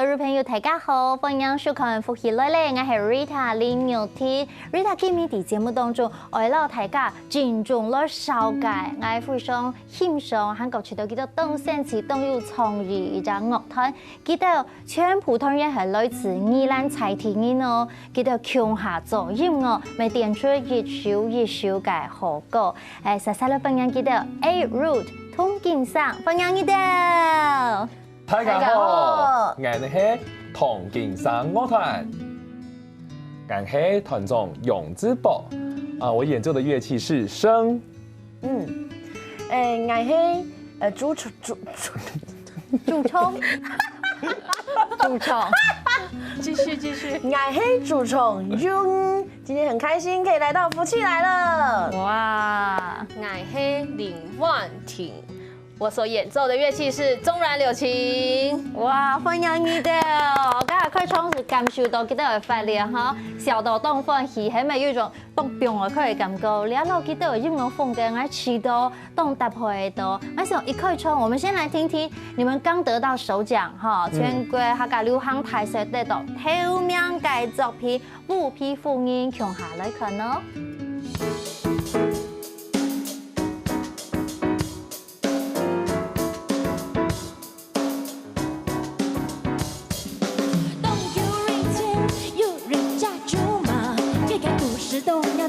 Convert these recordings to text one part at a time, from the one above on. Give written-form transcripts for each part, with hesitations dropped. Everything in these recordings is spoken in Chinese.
位朋友大家好，歡迎收看福喜來咧，我係 Rita 林妙天。Rita 今日喺節目當中，為了大家盡重來紹介，我非常欣賞韓國出道幾多東sen詞東有創意一隻樂團，記得全部團員係來自宜蘭菜田嘅哦，記得強下做音樂，咪點出一首一首嘅好歌。細細嘅朋友記得 A Root 通景上，歡迎你哋。大家好，我是同景山樂團，我是團長楊志博。我演奏的樂器是笙。我是主唱，继续，我是主唱 Jun， 今天很開心可以來到福氣來了。哇，我是林婉婷。我所演奏的樂器是中阮柳琴。哇，歡迎你哋！今日開場是感受到幾多嘅發力哈，小到當歡喜，係咪有一種當病嘅佢嘅感覺？你一路幾多音樂風格，我知道當搭配到。我想一開場，我們先來聽聽你們剛得到首獎哈，全國客家流行大賽得到頭名嘅作品《五匹夫人》，強下來看咯。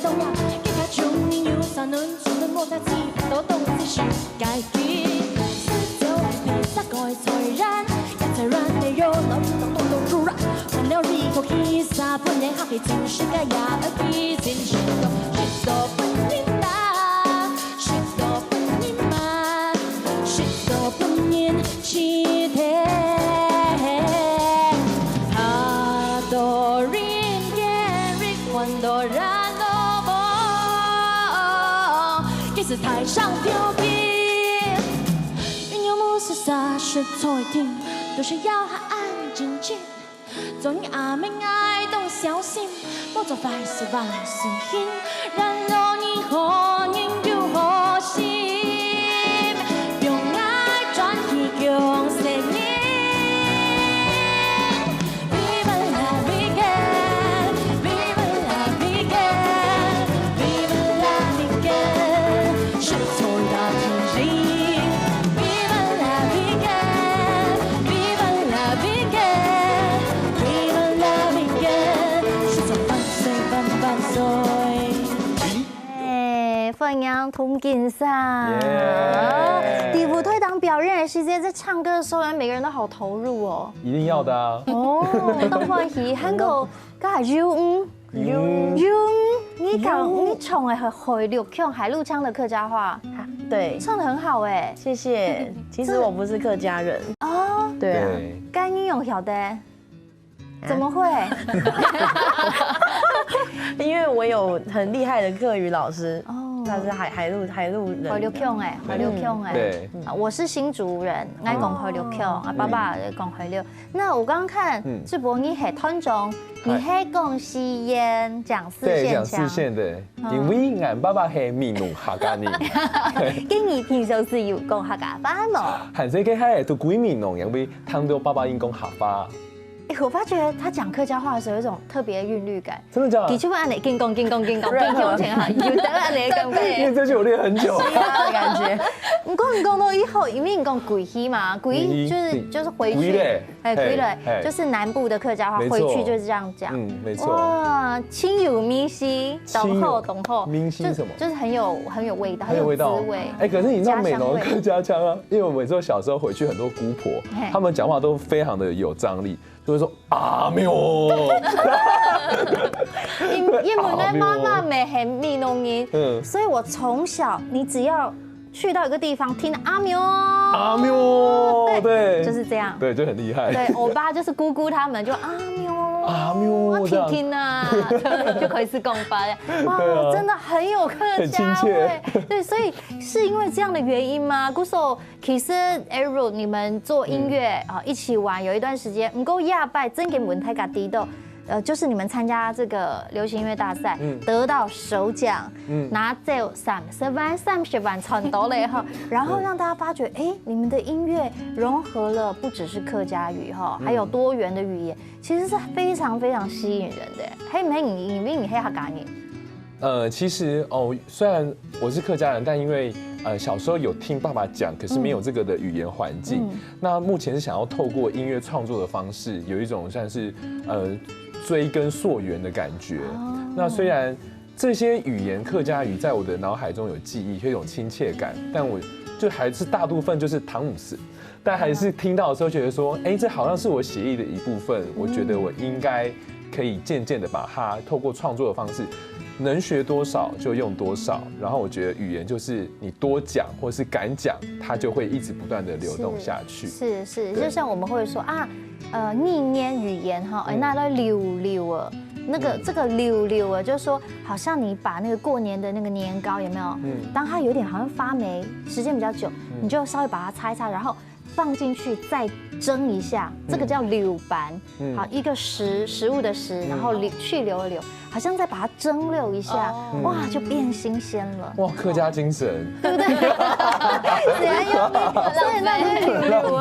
東亞，一家中年要散論，傳論莫再知多東西説解決。四九比賽改才人，一齊人地有諗到東東主人，換了一口氣撒半年，下飛進世界呀，而已經許多不明白，許多不明白，許多不明期待。他多人眼裡換多人。是台上調皮，運用模式灑是錯一定，都是要他安靜靜。做你阿妹愛懂小心，莫做壞事忘心心，然後你和你就和心，用愛轉移用生命。歡迎同景山，第五推檔表演的時間，在唱歌的時候，每個人都好投入哦。一定要的啊！哦，當歡喜，韓國嗰係你唱的係海陸腔、海陸腔的客家話，對，唱得很好哎，謝謝。其實我不是客家人哦，對啊，該你有曉得？怎麼會？因為我有很厲害的客語老師。他是海陸人，海陸腔哎，海陸腔哎。對，我是新竹人，愛講海陸腔，爸爸講海陸。那我剛剛看志博，你係團長，你係講西邊講四線腔。對，講四線的，因為俺爸爸係閩南客家人。跟你平時是有講客家話咯？韓仔佢係讀鬼閩南，因為聽到爸爸應講客話。我發覺他講客家話的時候有一種特別的韻律感。真的假的？你去問你見講前哈，有得按你的感覺。因為這句我練很久。是啊的感覺。你講到以後，因為你講鬼戲嘛，鬼就是回去，哎，鬼嘞，就是南部的客家話，回去就是這樣講。沒錯。哇，清有明晰，懂後。明晰什麼？就是很有味道，很有味道。哎，可是你知道美濃客家腔啊？因為我每次小時候回去，很多姑婆，他們講話都非常的有張力。就會說阿喵，因為呢媽媽咪係閩南人，所以我從小你只要去到一個地方聽阿喵，對，就是這樣，對，就很厲害。對，我爸就是姑姑他們就阿喵，我聽啊，就可以是公爸呀，哇，真的很有客家味，對，所以是因為這樣的原因嗎？姑嫂，其實 Aero 你們做音樂啊，一起玩有一段時間，唔夠亞拜真嘅問題家知道。就是你们参加这个流行音乐大赛，得到首奖，拿走30万传到了哈，然后让大家发觉，你们的音乐融合了不只是客家语哈，还有多元的语言，其实是非常非常吸引人的。嘿，没你嘿客家人？其实虽然我是客家人，但因为小时候有听爸爸讲，可是没有这个的语言环境。那目前是想要透过音乐创作的方式，有一种像是追根溯源的感觉。那虽然这些语言客家语在我的脑海中有记忆，有一种亲切感，但我就还是大部分就是汤姆斯，但还是听到的时候觉得说，这好像是我血液的一部分。我觉得我应该可以渐渐的把它透过创作的方式。能学多少就用多少，然后我觉得语言就是你多讲或是敢讲，它就会一直不断的流动下去。是，就像我们会说逆念语言哈，那叫溜啊，这个溜啊，就是说好像你把那个过年的那个年糕有没有？当它有点好像发霉，时间比较久，你就稍微把它擦一擦，然后放进去再蒸一下，这个叫溜板。好，一个食物的食，然后去留的留。好像再把它蒸馏一下，哇，就变新鲜了。哇，客家精神，对不对？自然又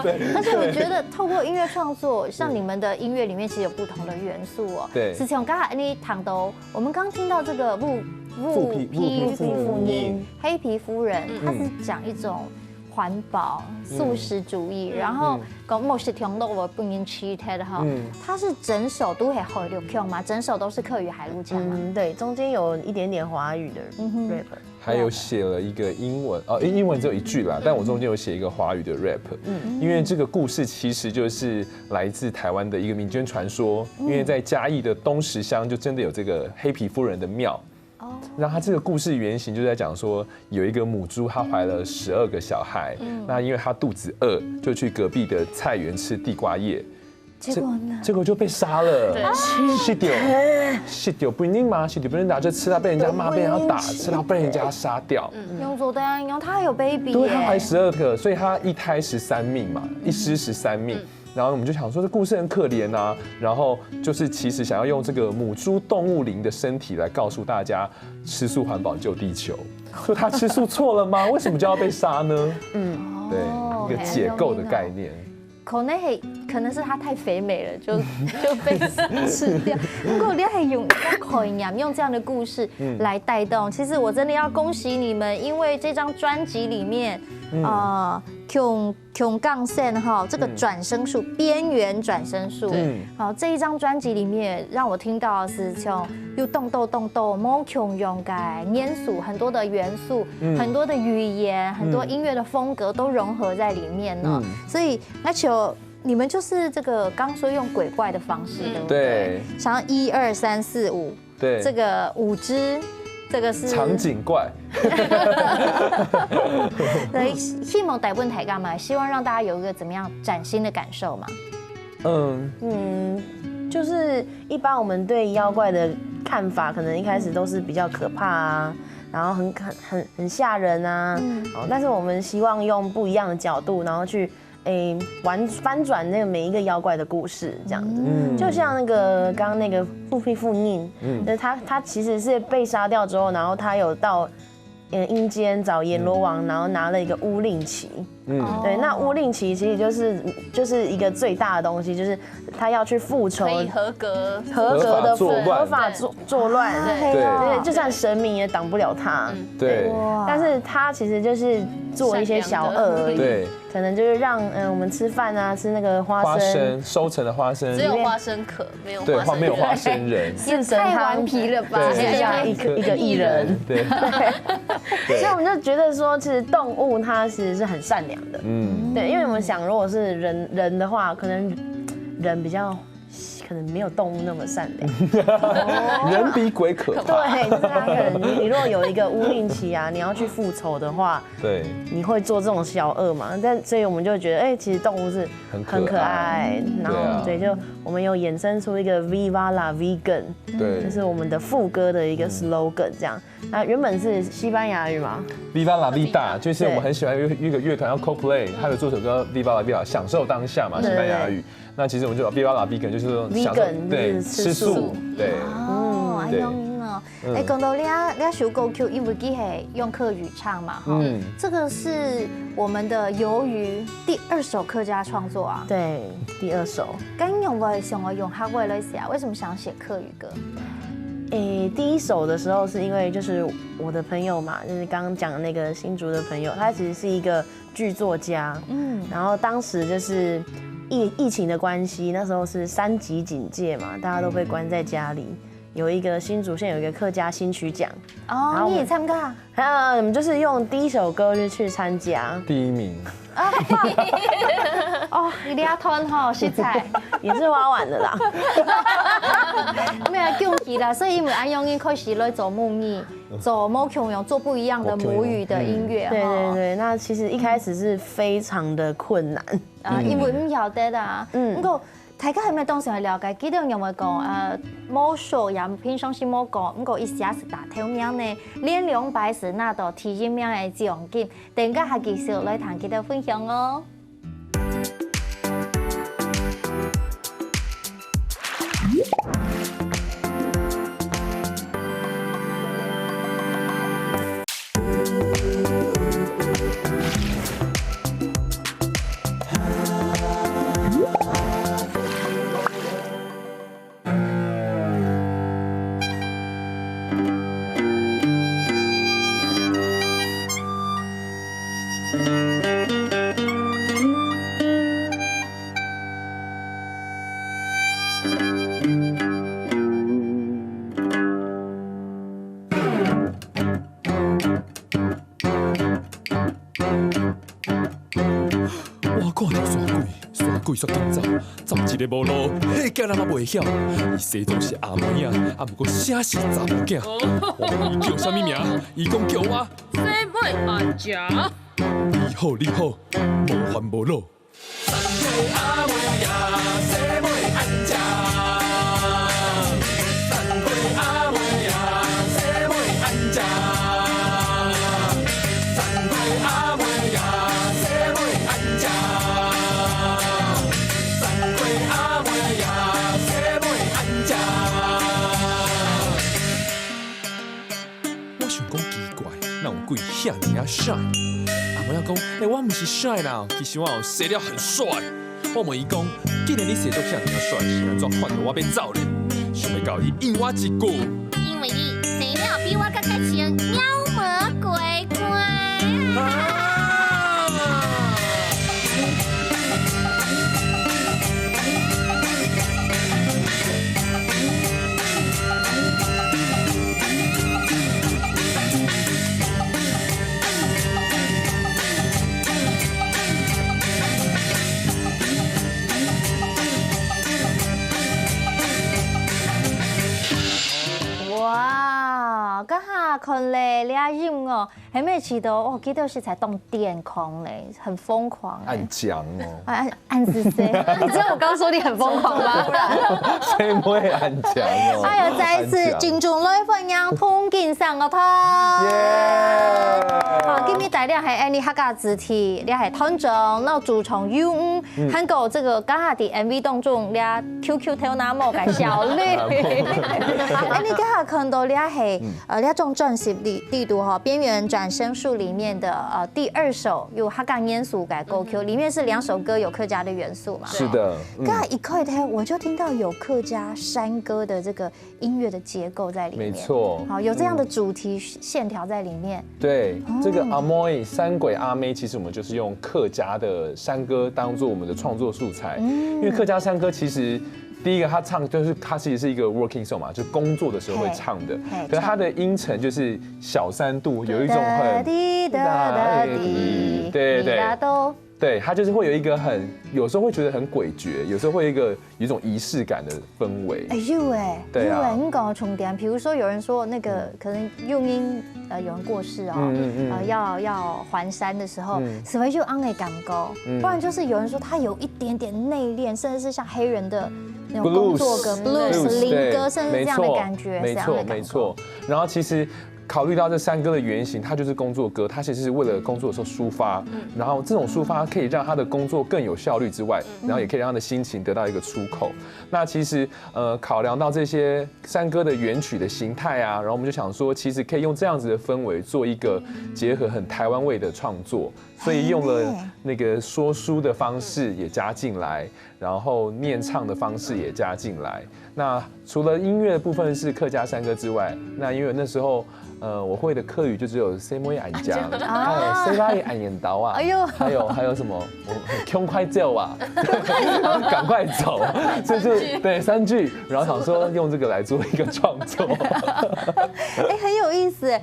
对，那就而且我觉得透过音乐创作，像你们的音乐里面其实有不同的元素哦。对，是从刚才你谈到，我们刚听到这个富皮妇人，黑皮夫人，它是讲一种。环保、素食主义，然后讲某些听到我不能吃它的哈，它是整首都会海陆腔吗？整首都是客语海陆腔吗？对，中间有一点点华语的 rap， 还有写了一个英文英文只有一句啦，但我中间有写一个华语的 rap，因为这个故事其实就是来自台湾的一个民间传说，因为在嘉义的东石乡就真的有这个黑皮夫人的庙。那他这个故事原型就在讲说，有一个母猪，她怀了12个小孩，那因为她肚子饿，就去隔壁的菜园吃地瓜叶，结果就被杀了。丢不应吗？丢不应打就吃到被人家骂，被人家打，吃到被人家杀掉。用左的呀，他还有 baby， 对，他怀12个，所以他一胎13命嘛，一尸13命。然后我们就想说，这故事很可怜啊。然后就是其实想要用这个母猪动物灵的身体来告诉大家，吃素环保救地球。所以他吃素错了吗？为什么就要被杀呢？对，一个解构的概念。可能是它太肥美了，就被吃掉。如果你还用口音用这样的故事来带动，其实我真的要恭喜你们，因为这张专辑里面，穷杠线哈，这个转声术，边缘转声术，好，这一张专辑里面让我听到的是像又动斗，某穷用改烟俗，很多的元素，很多的语言，很多音乐的风格都融合在里面呢。所以而且你们就是这个刚说用鬼怪的方式，对不对？想要1、2、3、4、5，对，这个5支。这个是场景怪，对，希望台湾台干嘛？希望让大家有一个怎么样崭新的感受嘛？就是一般我们对妖怪的看法，可能一开始都是比较可怕啊，然后很吓人啊，但是我们希望用不一样的角度，然后去。翻转那个每一个妖怪的故事，这样子，就像那个刚刚那个富皮富宁，他其实是被杀掉之后，然后他有到阴间找阎罗王，然后拿了一个乌令旗，对，那乌令旗其实就是一个最大的东西，就是他要去复仇，可以合格的合法作乱，对，就算神明也挡不了他，对，但是他其实就是做一些小恶而已，对。可能就是让我们吃饭啊，吃那个花生收成的花生，只有花生壳，没有花生人，是太顽皮了吧？像一个艺人，对。所以我们就觉得说，其实动物它其实是很善良的，对，因为我们想，如果是人的话，可能人可能没有动物那么善良，人比鬼可怕。对，就是他可能你如果有一个乌令旗啊，你要去复仇的话，对，你会做这种小恶嘛？所以我们就觉得，其实动物是很可爱，然后对，就我们有衍生出一个 Viva la Vegan，对，就是我们的副歌的一个 slogan，这样，那原本是西班牙语嘛 Viva la vida 就是我们很喜欢一个乐团叫 Coldplay， 他有做首歌 Viva la vida， 享受当下嘛，西班牙语。那其实我们就把 Viva la vegan 就是说享受，对，吃素，对。哦，哎呦。哎，讲到你首歌曲，因为佢係用客语唱嘛，哈，这个是我们的鱿鱼第2首客家创作啊。对，第2首。咁用我想我用客话来写，为什么想写客语歌？第1首的时候是因为就是我的朋友嘛，就是刚刚讲的那个新竹的朋友，他其实是一个剧作家，然后当时就是疫情的关系，那时候是3级警戒嘛，大家都被关在家里。有一个新竹县有一个客家新曲奖哦，你也参加？我们就是用第1首歌就去参加，第1名。哦，你俩团吼实在也是花完的啦，没有恭喜啦，所以因为安永英开始来做母语，做母腔用做不一样的母语的音乐。对对对，那其实一开始是非常的困难因为唔晓得啦，不过。大家係咪當時係了解？記得有冇講魔術也平常時冇講，不過一下是大頭名呢，連200時拿到第1名嘅獎金，等下係繼續來談記得分享哦。鬼煞紧走一个无路，迄囝人嘛袂晓。伊生总是阿妹啊，不过啥是查某囝。我问伊叫啥物名，伊讲叫我西妹阿姐。你好你好，无烦无恼。阿妹呀，西妹阿姐。阿妹呀，西妹阿姐。阿妹呀，西妹阿姐。鬼遐尔帅，阿妹仔讲，我唔是帅啦，其实我生了很帅。我问伊讲，既然你生到遐尔帅，是安怎看到我变走呢？想要到伊应我一句，因为你生了比我更加像妖魔鬼怪。哇，刚好看嘞，你阿音哦，还没记得哦，记得是才动电狂嘞，很疯狂。按讲哦，按是谁？你知道我刚说你很疯狂吗？谁不会按讲哦？哎呀，再次金钟来分享通镜上个他。耶！好，今天大家系安尼客家肢体，你系团长，那主从 U， 韩国这个刚下的 MV 当中，你 QQ 跳那么个效率。哎，你刚下看到你系你种专辑地图哈，边缘转身术里面的第2首有客家元素改歌曲，里面是2首歌有客家的元素嘛？是的。刚一开头我就听到有客家山歌的这个音乐的结构在里面。没错。好，有这样的主题线条在里面。对，这个阿妹山鬼阿妹，其实我们就是用客家的山歌当做我们的创作素材，因为客家山歌其实。第一个，他唱就是他其实是一个 working song 嘛，就是工作的时候会唱的。可是他的音程就是小3度，有一种很对对对，他就是会有一个有时候会觉得很诡谲，有时候会有一种仪式感的氛围。对啊，你讲重点，比如说有人说那个可能用音有人过世哦，要还山的时候，所谓就安给感高，不然就是有人说他有一点点内敛，甚至是像黑人的。那种工作歌、blues 灵歌，甚至这样的感觉，没错。然后其实考虑到这山歌的原型，它就是工作歌，它其实是为了工作的时候抒发，然后这种抒发可以让他的工作更有效率之外，然后也可以让他的心情得到一个出口。那其实考量到这些山歌的原曲的形态啊，然后我们就想说，其实可以用这样子的氛围做一个结合很台湾味的创作，所以用了那个说书的方式也加进来，然后念唱的方式也加进来。那除了音乐的部分是客家山歌之外，那因为那时候我会的客语就只有 “say moi 俺家”，哎 ，“say 来俺眼刀啊”，哎呦，还有什么“快走啊”，赶快走，这就对3句，然后想说用这个来做一个创作，哎，很有意思哎，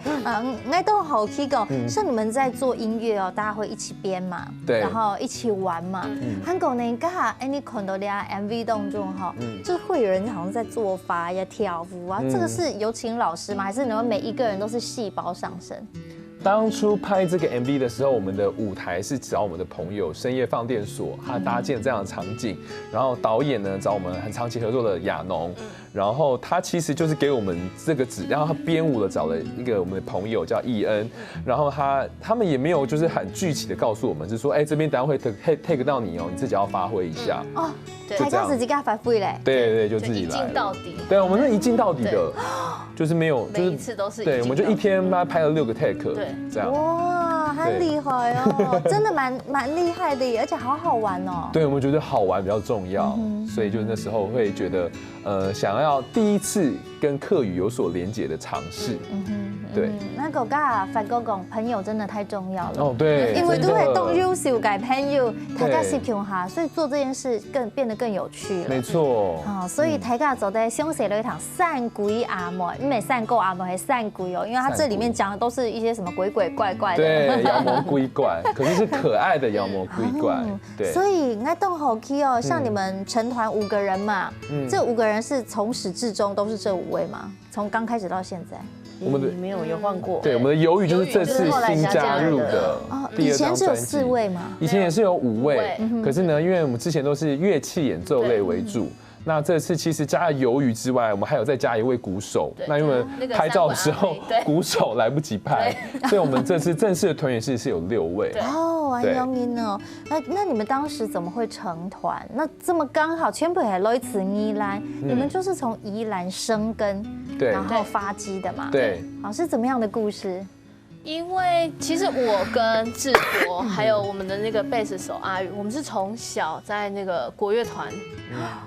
爱动好 K 讲，像你们在做音乐哦，大家会一起编嘛，对，然后一起玩嘛，韩国呢，刚好你看到的 MV 当中哈，就会有人好像在做法呀、跳舞啊，这个是有请老师吗？还是你们每一个人都是细胞上身？当初拍这个 MV 的时候，我们的舞台是找我们的朋友深夜放电所，他搭建这样的场景，然后导演呢找我们很长期合作的亚农，然后他其实就是给我们这个然后他编舞的找了一个我们的朋友叫易恩，然后他们也没有就是很具体的告诉我们，是说这边等下会 take 到你哦，你自己要发挥一下哦。台高自己给他发挥嘞，对，就自己来，一镜到底。对，我们是一镜到底的，就是没有，每一次都是对，我们就一天拍了6个 take， 对，这样。哇，很厉害哦，真的蛮厉害的耶，而且好好玩哦。对，我们觉得好玩比较重要，所以就那时候会觉得，想要第一次跟客语有所连结的尝试。对，那个噶发哥讲朋友真的太重要了哦，对，因为都会动优秀改朋友，大家是穷哈，所以做这件事变得更有趣了。没错。所以大家走在凶写了一堂散鬼阿嬷，没散够阿嬷还散鬼哦，因为它这里面讲的都是一些什么鬼鬼怪怪的，对，妖魔鬼怪，可是是可爱的妖魔鬼怪。对，所以应该动好 key 哦，像你们成团5个人嘛，这5个人是从始至终都是这5位嘛，从刚开始到现在。我们没有换过，对，我们的鱿鱼就是这次新加入的。以前只有4位吗？以前也是有5位，可是呢，因为我们之前都是乐器演奏类为主。那这次其实加了鱿鱼之外，我们还有再加1位鼓手。那因为拍照的时候鼓手来不及拍，所以我们这次正式的团员是有6位。哦，很有名哦。那你们当时怎么会成团？那这么刚好，全部还来自宜兰，你们就是从宜兰生根，然后发迹的嘛。对，好，是怎么样的故事？因为其实我跟志博还有我们的那个贝斯手阿宇，我们是从小在那个国乐团，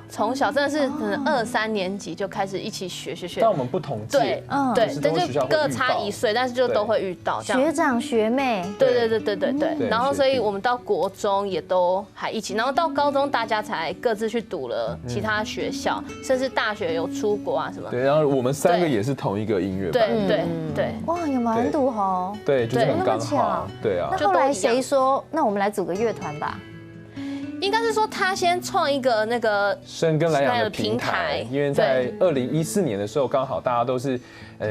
从小真的是可能2、3年级就开始一起学。但我们不同届，对，但就各差1岁，但是就都会遇到这样。学长学妹，对。然后所以我们到国中也都还一起，然后到高中大家才各自去读了其他学校，甚至大学有出国啊什么。对，然后我们3个也是同一个音乐班。对。哇，有蛮多哦。对，就是很刚好。对啊。那后来谁说，那我们来组个乐团吧？应该是说他先创一个那个深耕来养的平台，因为在2014年的时候，刚好大家都是，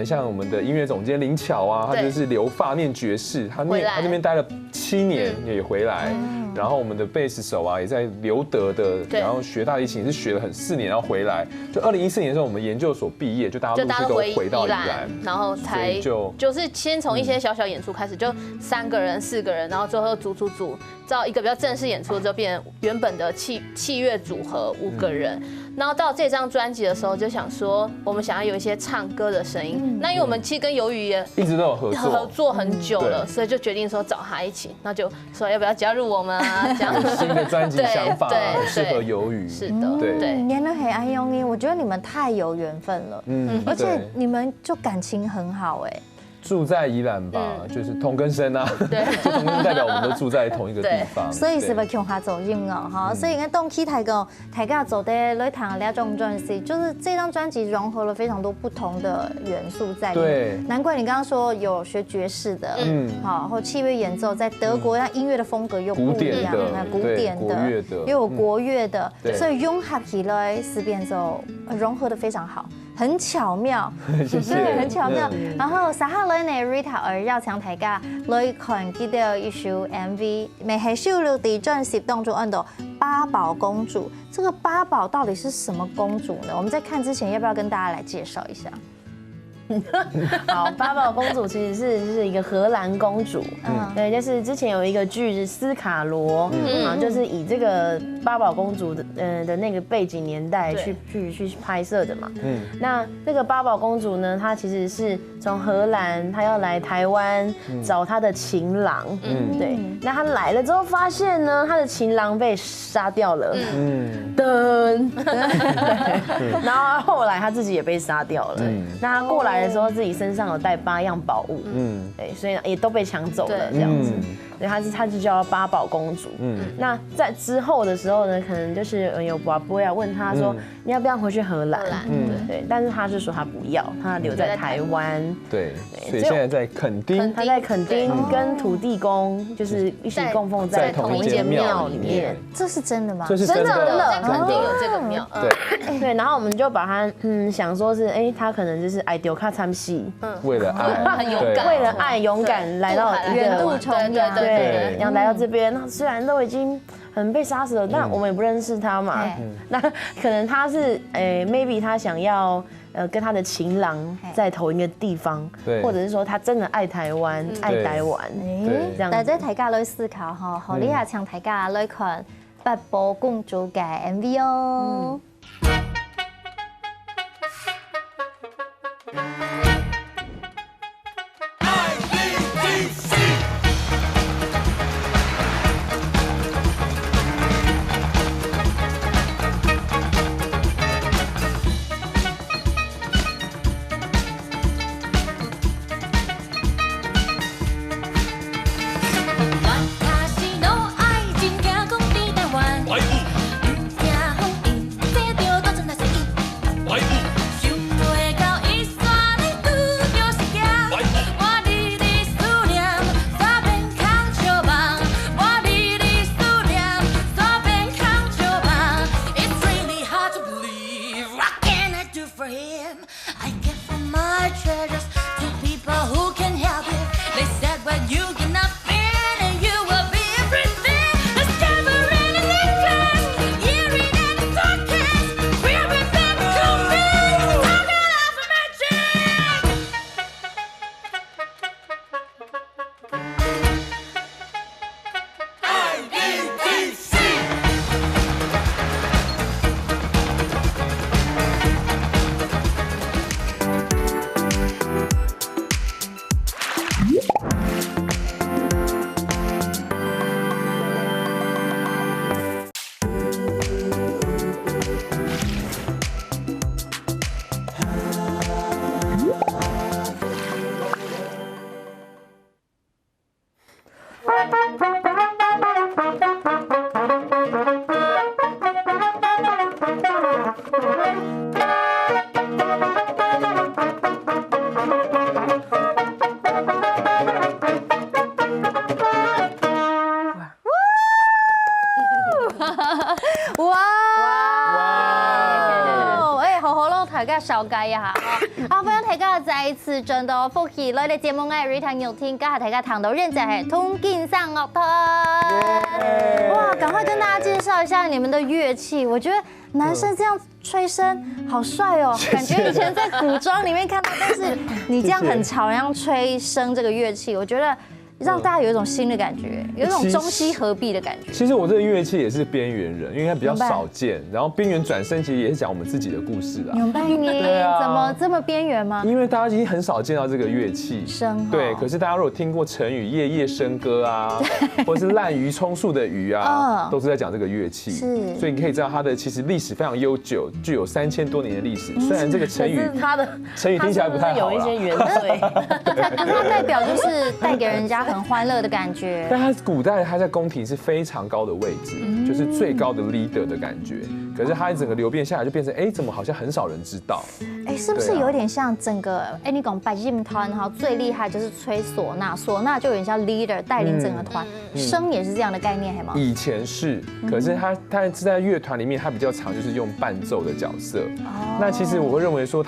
像我们的音乐总监林巧啊，他就是留发念爵士，他那边待了7年也回来。然后我们的贝斯手啊，也在留德的，然后学大提琴也是学了4年，然后回来。就2014年的时候，我们研究所毕业，就大家陆续都回到宜兰，然后才就是先从一些小小演出开始，就3个人、4个人，然后最后组，到一个比较正式演出之后，变成原本的器乐组合5个人。然后到这张专辑的时候，就想说我们想要有一些唱歌的声音。那因为我们其实跟鱿鱼也一直都有合作很久了，所以就决定说找他一起，那就说要不要加入我们啊？这样新的专辑想法很适合鱿鱼。是的，对。年轮很爱用音，我觉得你们太有缘分了，而且你们就感情很好哎。住在宜兰吧，就是同根生啊，对，就同根生代表我们都住在同一个地方，所以是不强下走音哦，哈，所以应该动起台个走的来谈两种专辑，就是这张专辑融合了非常多不同的元素在里面，对，难怪你刚刚说有学爵士的，好，或器乐演奏，在德国那音乐的风格又不一样，古典的，又有国乐的，所以融合起来是变奏融合的非常好。很巧妙，谢谢，对，很巧妙。然后3號來呢 Rita 而要請大家來看記得一首 MV， 咪係收錄在專輯當中按到八寶公主。這個八寶到底是什麼公主呢？我們在看之前，要不要跟大家來介紹一下？好，八宝公主其实是一个荷兰公主，对，就是之前有一个剧是斯卡罗，就是以这个八宝公主的那个背景年代去拍摄的嘛。那这个八宝公主呢，她其实是从荷兰，她要来台湾找她的情郎，对，那她来了之后发现呢，她的情郎被杀掉了，然后后来她自己也被杀掉了。那她过来的时候，自己身上有带8样宝物，对，所以也都被抢走了这样子。对，她就叫八宝公主。那在之后的时候呢，可能就是有宝贝啊问她说，你要不要回去荷兰？对，但是她就说她不要，她留在台湾。对，所以现在在垦丁，她在垦丁跟土地公就是一起供奉在同一间庙里面。这是真的吗？这是真的，在垦丁有这个庙。对，然后我们就把它想说是她可能就是爱丢卡参戏，为了爱，很勇敢，为了爱勇敢来到远渡重洋，对，然后来到这边，虽然都已经很被杀死了，但我们也不认识他嘛。那可能他是maybe 他想要跟他的情郎在同一个地方，或者是说他真的爱台湾，爱台湾，这样。但係大家來思考嚇，好厲害，請大家來看八寶公主嘅 MV 哦。小解一下歡迎大家再一次進到福喜來嘅節目，我係 Rita 牛天，今日大家談到認真係通勁上樂團，哇！趕快跟大家介紹一下你們的樂器，我覺得男生這樣吹笙好帥哦，感覺以前在古裝裡面看到，但是你這樣很潮，然後吹笙這個樂器，我覺得讓大家有一種新的感覺，有一種中西合璧的感覺。其實我這個樂器也是邊緣人，因為它比較少見。然後邊緣轉身其實也是講我們自己的故事啦。明白你怎麼這麼邊緣嗎？因為大家已經很少見到這個樂器。笙。對，可是大家如果聽過成語夜夜笙歌啊，或者是濫竽充數的竽啊，都是在講這個樂器。是。所以你可以知道它的其實歷史非常悠久，具有3000多年的歷史。雖然這個成語，它的成語聽起來不太好啦。有一些原罪。它代表就是帶給人家很歡樂的感覺。但它古代它在宮廷是非常高的位置，就是最高的 leader 的感覺。可是它整個流變下來就變成，怎麼好像很少人知道？是不是有點像整個你講白金團，然後最厲害就是吹嗩吶，嗩吶就有點像 leader 帶領整個團，笙也是這樣的概念，係嗎？以前是，可是它是在樂團裡面，它比較常就是用伴奏的角色。那其實我會認為說，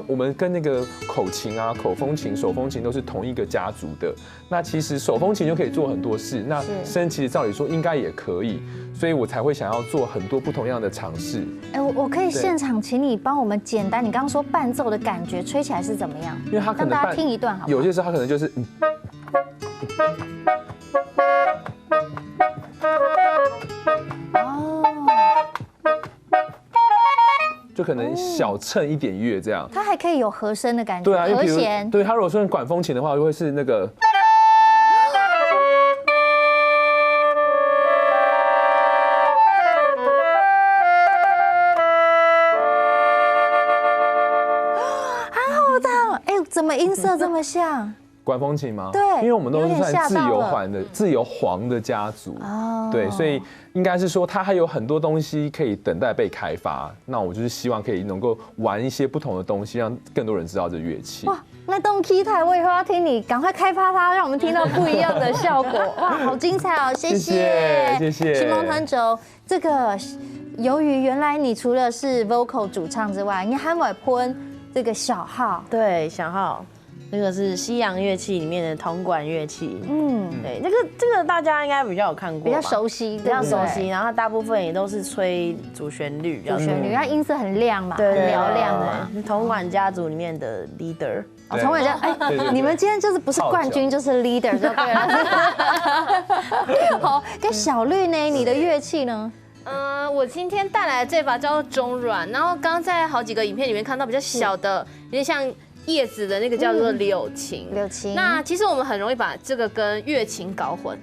我們跟那個口琴啊、口風琴、手風琴都是同一個家族的。那其實手風琴就可以做很多事，那笙其實照理說應該也可以，所以我才會想要做很多不同樣样的尝试。哎，我可以现场请你帮我们简单，你刚刚说伴奏的感觉吹起来是怎么样？因为他可能让大家听一段好不好？有些时候他可能就是哦，就可能小衬一点乐这样。它还可以有和声的感觉，对啊，因为比如和弦。对他如果说管风琴的话，就会是那个。怎么音色这么像？管风琴吗？对，因为我们都是算自由环环的、自由黄的家族，哦，对，所以应该是说它还有很多东西可以等待被开发。那我就是希望可以能够玩一些不同的东西，让更多人知道这乐器。哇，那动 key 台我以后要听你，赶快开发它，让我们听到不一样的效果。哇，好精彩哦！谢谢，谢谢。徐梦团轴，这个由于原来你除了是 vocal 主唱之外，你还会喷这个小号，对，小号，那个是西洋乐器里面的铜管乐器。对，这个大家应该比较有看过，比较熟悉，比较熟悉。然后它大部分也都是吹主旋律，主旋律，它音色很亮嘛，对，很嘹亮嘛。铜管家族里面的 leader。铜管家，哎，你们今天就是不是冠军就是 leader 就对了。好，跟小绿呢，你的乐器呢？我今天带来的这把叫做中阮，然后刚刚在好几个影片里面看到比较小的，有点像叶子的那个叫做柳琴。柳琴。那其实我们很容易把这个跟乐琴搞混，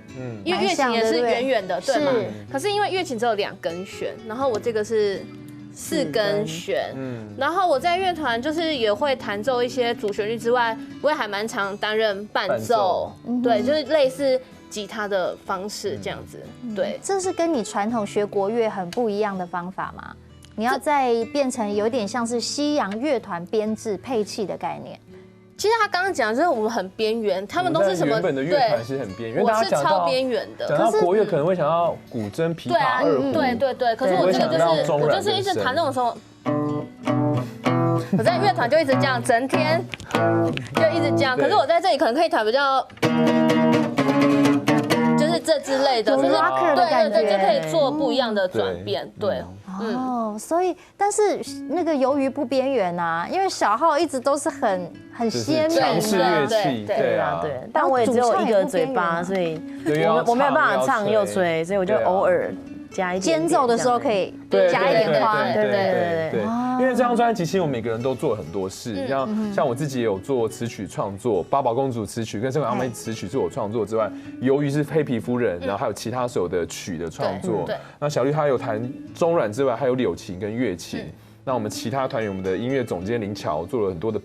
因为乐琴也是圆圆的，对吗？可是因为乐琴只有2根弦，然后我这个是4根弦，然后我在乐团就是也会弹奏一些主旋律之外，我也还蛮常担任伴奏，对，就是类似吉他的方式这样子，对。这是跟你传统学国乐很不一样的方法吗？你要再变成有点像是西洋乐团编制配器的概念。其实他刚刚讲就是我们很边缘，他们都是什么？原本的乐团是很边缘，我是超边缘的。讲到国乐可能会想到古筝、琵琶、二胡，对。可是我这个我就是一直弹这种时候，我在乐团就一直这样，整天就一直这样。可是我在这里可能可以弹比较。就是这之类的，就是对，就可以做不一样的转变，对。哦，所以但是那个由于不边缘啊，因为小号一直都是很鲜明的乐器，对啊，对。但我也只有一个嘴巴，所以我没有办法唱又吹，所以我就偶尔加一点。间奏的时候可以加一点花，对。因为这张专辑，其实我们每个人都做了很多事，像我自己也有做词曲创作，八宝公主词曲跟圣管阿妹词曲是我创作之外，由于是黑皮夫人，然后还有其他首的曲的创作。那小绿她有弹中阮之外，还有柳琴跟乐琴。那我们其他团员，我们的音乐总监林乔做了很多的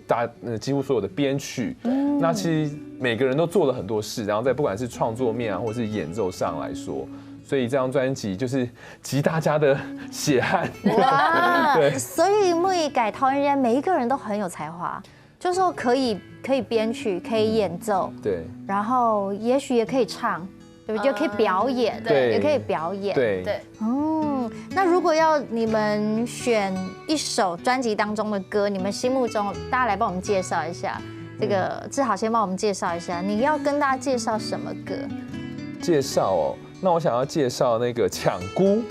几乎所有的编曲。那其实每个人都做了很多事，然后在不管是创作面啊，或是演奏上来说。所以这张专辑就是集大家的血汗。哇，对，所以每改陶人每一个人都很有才华，就是说可以编曲，可以演奏，对，然后也许也可以唱，对不对？可以表演，对，也可以表演，对。那如果要你们选一首专辑当中的歌，你们心目中大家来帮我们介绍一下。这个志豪先帮我们介绍一下，你要跟大家介绍什么歌？介绍哦。那我想要介绍那个抢姑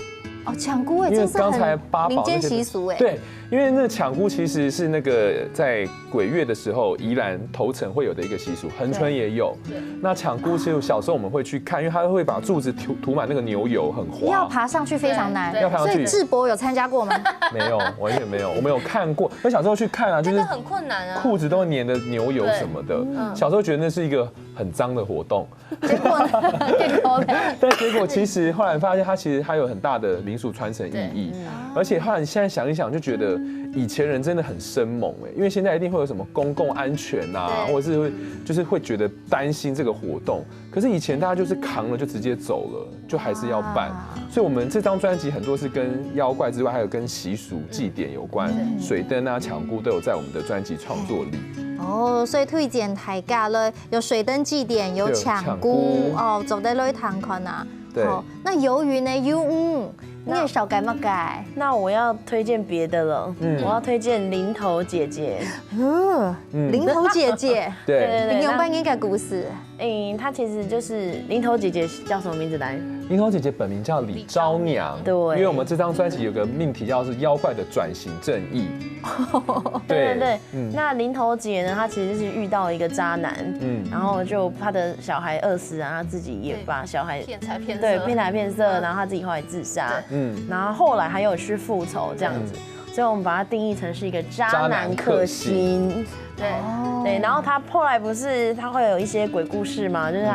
哦，抢姑哎，因为刚才八宝民间习俗哎，对，因为那抢姑其实是那个在鬼月的时候，宜兰头城会有的一个习俗，恒春也有。那抢姑其实小时候我们会去看，因为它会把柱子涂满那个牛油，很滑，要爬上去非常难。要爬上去。所以智博有参加过吗？没有，完全没有。我们有看过，那小时候去看啊，就是很困难啊，裤子都会粘的牛油什么的。小时候觉得那是一个很脏的活动，结果但结果其实后来发现，它其实还有很大的民俗传承意义。而且后来你现在想一想，就觉得以前人真的很生猛哎，因为现在一定会有什么公共安全啊，或者是会觉得担心这个活动。可是以前大家就是扛了就直接走了，就还是要办。所以我们这张专辑很多是跟妖怪之外，还有跟习俗祭典有关，水灯啊、抢姑都有在我们的专辑创作里。哦，所以推荐大家了，有水灯祭典，有抢姑哦，走在路堂看啊。对。那由于呢，你也少改嘛改？那我要推荐别的了，我要推荐林头姐姐。林头姐姐，对，林永班应该故事。她其实就是林头姐姐叫什么名字来？林头姐姐本名叫李昭娘，对因为我们这张专辑有个命题叫是妖怪的转型正义。对，那林头姐呢，她其实是遇到一个渣男，然后就她的小孩饿死啊，她自己也把小孩骗财骗色，对，骗财骗色，然后她自己后来自杀，然后后来还有去复仇这样子，所以我们把它定义成是一个渣男克星。对，然后他后来不是他会有一些鬼故事嘛，就是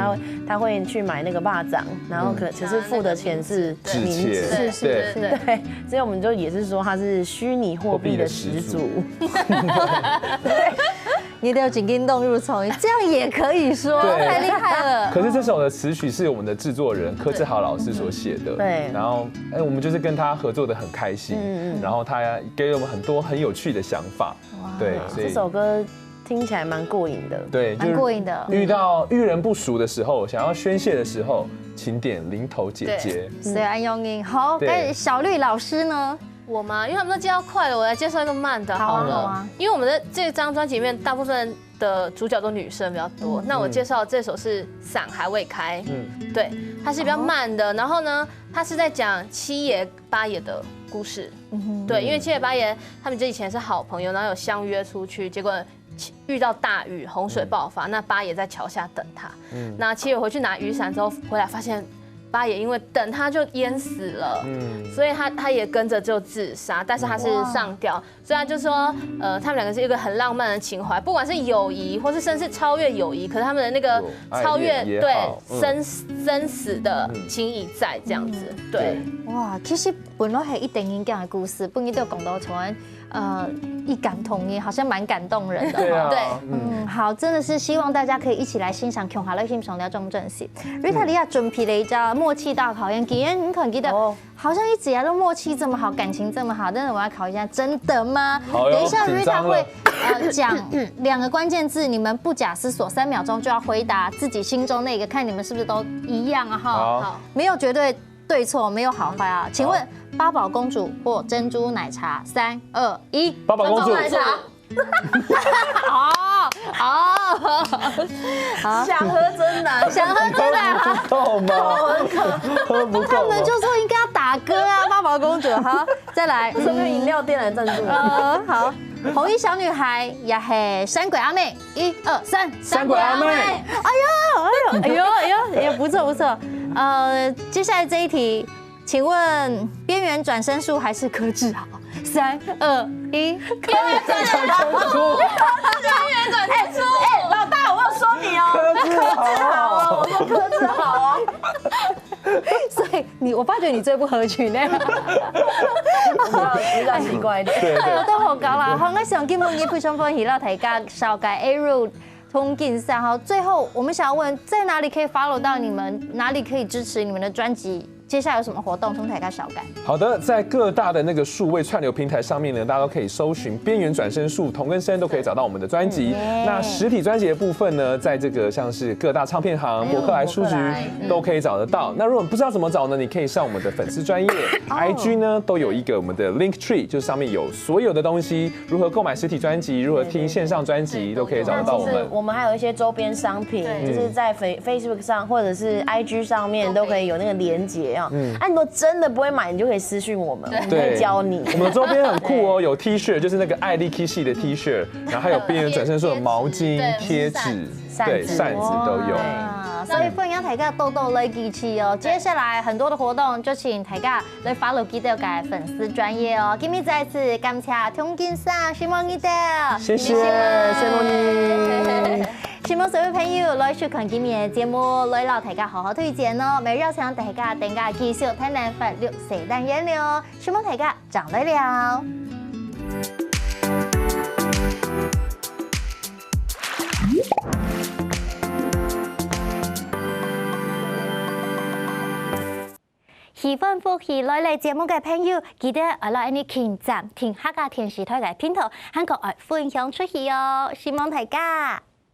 他会去买那个蚂蚱，然后可是付的钱是冥纸，是，对，所以我们就也是说他是虚拟货币的始祖。你得有紧跟动入从，这样也可以说，太厉害了。可是这首的词曲是我们的制作人柯志豪老师所写的，对。然后我们就是跟他合作的很开心，然后他给我们很多很有趣的想法，对，所以这首歌听起来蛮过瘾的，对，蛮过瘾的。遇到遇人不淑的时候，想要宣泄的时候，请点林头姐姐。所以安永英好，跟小绿老师呢？我吗？因为他们都介绍快了，我来介绍一个慢的好了。因为我们的这张专辑里面，大部分的主角都女生比较多。那我介绍这首是《伞还未开》，对，它是比较慢的。然后呢，它是在讲七爷八爷的故事。对，因为七爷八爷他们这以前是好朋友，然后有相约出去，结果遇到大雨，洪水爆发，那八爷在桥下等他。那七爷回去拿雨伞之后回来，发现八爷因为等他就淹死了，所以他也跟着就自杀，但是他是上吊，所以他就说，他们两个是一个很浪漫的情怀，不管是友谊或是甚至超越友谊，可是他们的那个超越对生死的情谊在这样子，对。哇，其实本来是一点影响的故事，不一定讲到从一感同意，好像蛮感动人的。对，好，真的是希望大家可以一起来欣赏《琼哈乐欣赏的中正戏》。Rita 利亚准备了一张默契大考验，今天你可能记得，好像一直以来都默契这么好，感情这么好，但是我要考一下，真的吗？等一下 Rita 会讲2个关键字，你们不假思索3秒钟就要回答自己心中那个，看你们是不是都一样啊？哈，好，没有绝对对错，没有好坏啊。请问八宝公主或珍珠奶茶？3、2、1，八宝公主奶茶。好，想喝真难，想喝真难，不够吗？喝不够。他们就说应该要打歌啊，八宝公主。好，再来，这个饮料店来赞助。好，红衣小女孩也是山鬼阿妹，1、2、3，山鬼阿妹。哎呦，不错不错。接下来这一题，请问边缘转身术还是柯志豪？3、2、1，边缘转身术。老大，我有说你哦，柯志豪哦，我说柯志豪哦。所以我发觉你最不合群呢，比较奇怪的。哎呦，都好搞啦！好，我想今日非常欢喜啦，大家少改 A road 通竞赛哈。最后我们想要问，在哪里可以 follow 到你们？哪里可以支持你们的专辑？接下来有什么活动？从台大少改。好的，在各大的那个数位串流平台上面呢，大家都可以搜寻边缘转身术、同根生，都可以找到我们的专辑。那实体专辑的部分呢，在这个像是各大唱片行、博客来书局都可以找得到。那如果不知道怎么找呢，你可以上我们的粉丝专页 IG 呢，都有一个我们的 Link Tree， 就是上面有所有的东西，如何购买实体专辑，如何听线上专辑，都可以找得到我们。我们还有一些周边商品，就是在 Facebook 上或者是 IG 上面都可以有那个连结。你如果真的不会买，你就可以私讯我们，我们会教你。我们的周边很酷哦，有 T 恤，就是那个艾利 K 系的 T 恤，然后还有边缘转身术的毛巾、贴纸、对扇子都有。所以欢迎大家多多来支持哦。接下来很多的活动，就请大家来 follow 记得改粉丝专业哦。今天再次感谢通竞赛，希望你的，谢谢你。希望所有朋友来收看今日的節目，來讓大家好好推薦哦。每日請大家等下繼續睇難法律四單元了，希望大家長來了。喜歡福喜來嚟節目嘅朋友，記得來你點讚、聽下個電視台嘅片頭，韓國愛分享出去哦。希望大家。